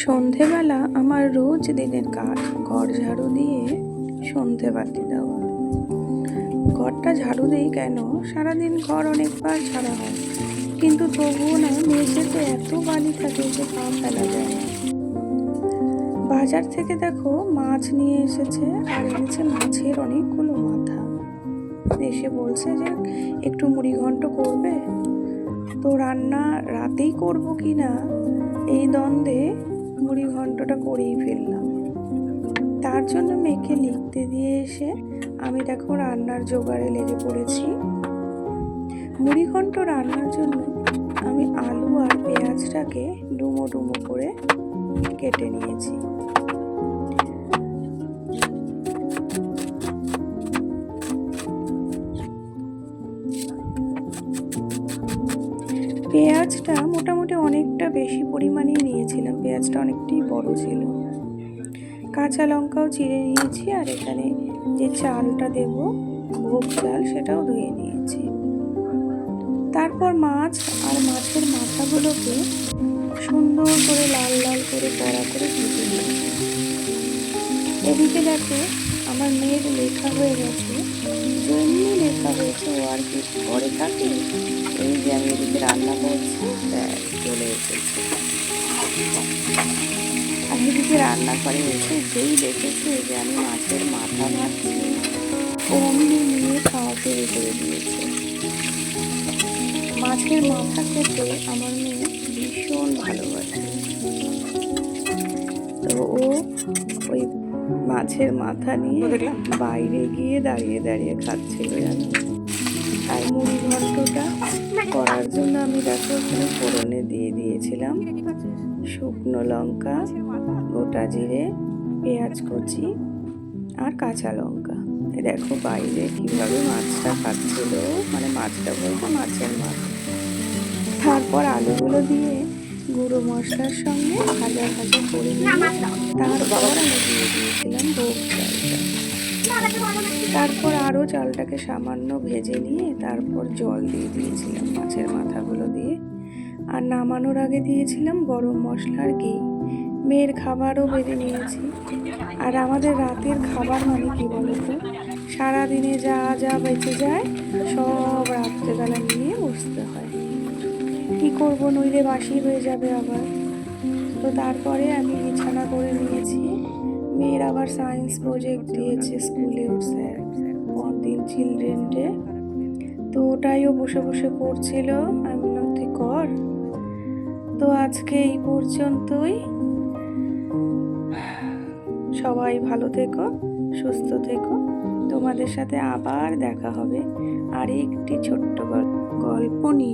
সন্ধেবেলা আমার রোজ দিনের কাজ ঘর ঝাড়ু দিয়ে সন্ধে বাতি দেওয়া। ঘরটা ঝাড়ু দিই কেন, সারাদিন ঘর অনেকবার ঝাড়া হয়, কিন্তু তবুও না মেঝেতে এত বালি থাকে যে পা ফেলা যায় না। বাজার থেকে দেখো মাছ নিয়ে এসেছে, আর এনেছে মাছের অনেকগুলো মাথা। এসে বলছে যে একটু মুড়ি ঘন্ট করবে। তো রান্না রাতেই করব কি না এই দ্বন্দ্বে মুড়ি ঘন্টটা করেই ফেললাম। তার জন্য মেয়েকে লিখতে দিয়ে এসে আমি দেখো রান্নার জোগাড়ে লেগে পড়েছি। মুড়ি ঘন্ট রান্নার জন্য আমি আলু আর পেঁয়াজটাকে ডুমো ডুমো করে কেটে নিয়েছি। পেঁয়াজটা মোটামুটি অনেকটা বেশি পরিমাণেই নিয়েছিলাম, পেঁয়াজটা অনেকটাই বড় ছিল। কাঁচা লঙ্কাও চিড়ে নিয়েছি, আর এখানে যে চালটা দেব ভোগ চাল সেটাও ধুয়ে নিয়েছি। তারপর মাছ আর মাছের মাথাগুলোকে সুন্দর করে লাল লাল করে কড়া করে ভেজে নিয়েছি। এদিকে দেখো আমার মেয়ের লেখা হয়ে গেছে, যেমনি লেখা হয়েছে ও আর কি ঘরে থাকে। এই যে আমি এদিকে রান্না করছি, চলে এসেছে। আমি এদিকে রান্না করে এসে যেই দেখেছে যে আমি মাছের মাথা ভাজছি, অমনি নিয়ে খাওয়া শুরু করে দিয়েছে। মাছের মাথা খেতে আমার মেয়ে ভীষণ ভালোবাসে। তো ও ওই মাছের মাথা নিয়ে বাইরে গিয়ে দাঁড়িয়ে দাঁড়িয়ে খাচ্ছিল জানো। আর মুড়ি ঘন্টটা করার জন্য আমি দেখো ওখানে ফোড়নে দিয়ে দিয়েছিলাম শুকনো লঙ্কা, গোটা জিরে, পেঁয়াজ কুচি আর কাঁচা লঙ্কা। দেখো বাইরে কিভাবে মাছটা খাচ্ছিল, মানে মাছটা বলতে মাছের মাথা। তারপর আলুগুলো দিয়ে গুঁড়ো মশলার সঙ্গে ভাজা ভাজা করে নিয়ে তারপর আমি দিয়ে দিয়েছিলাম ভোগ চালটা। তারপর আরও চালটাকে সামান্য ভেজে নিয়ে তারপর জল দিয়ে দিয়েছিলাম মাছের মাথাগুলো দিয়ে। আর নামানোর আগে দিয়েছিলাম গরম মশলার ঘি। মেয়ের খাবারও বেঁধে নিয়েছি। আর আমাদের রাতের খাবার মানে কি বলতো, সারাদিনে যা যা বেঁচে যায় সব রাত্রেবেলা নিয়ে বসতে হয়। কি করব, নইলে বাসি হয়ে যাবে আবার। তো তারপরে আমি বিছানা করে নিয়েছি। মেয়ের আবার সায়েন্স প্রজেক্ট দিয়েছে স্কুলে স্যার, পরদিন চিলড্রেন ডে। তো ওটাইও বসে বসে করছিল, আমি বললাম তুই কর। তো আজকে এই পর্যন্তই। সবাই ভালো থেকো, সুস্থ থেকো। তোমাদের সাথে আবার দেখা হবে আর একটি ছোট্ট গল্প নিয়ে।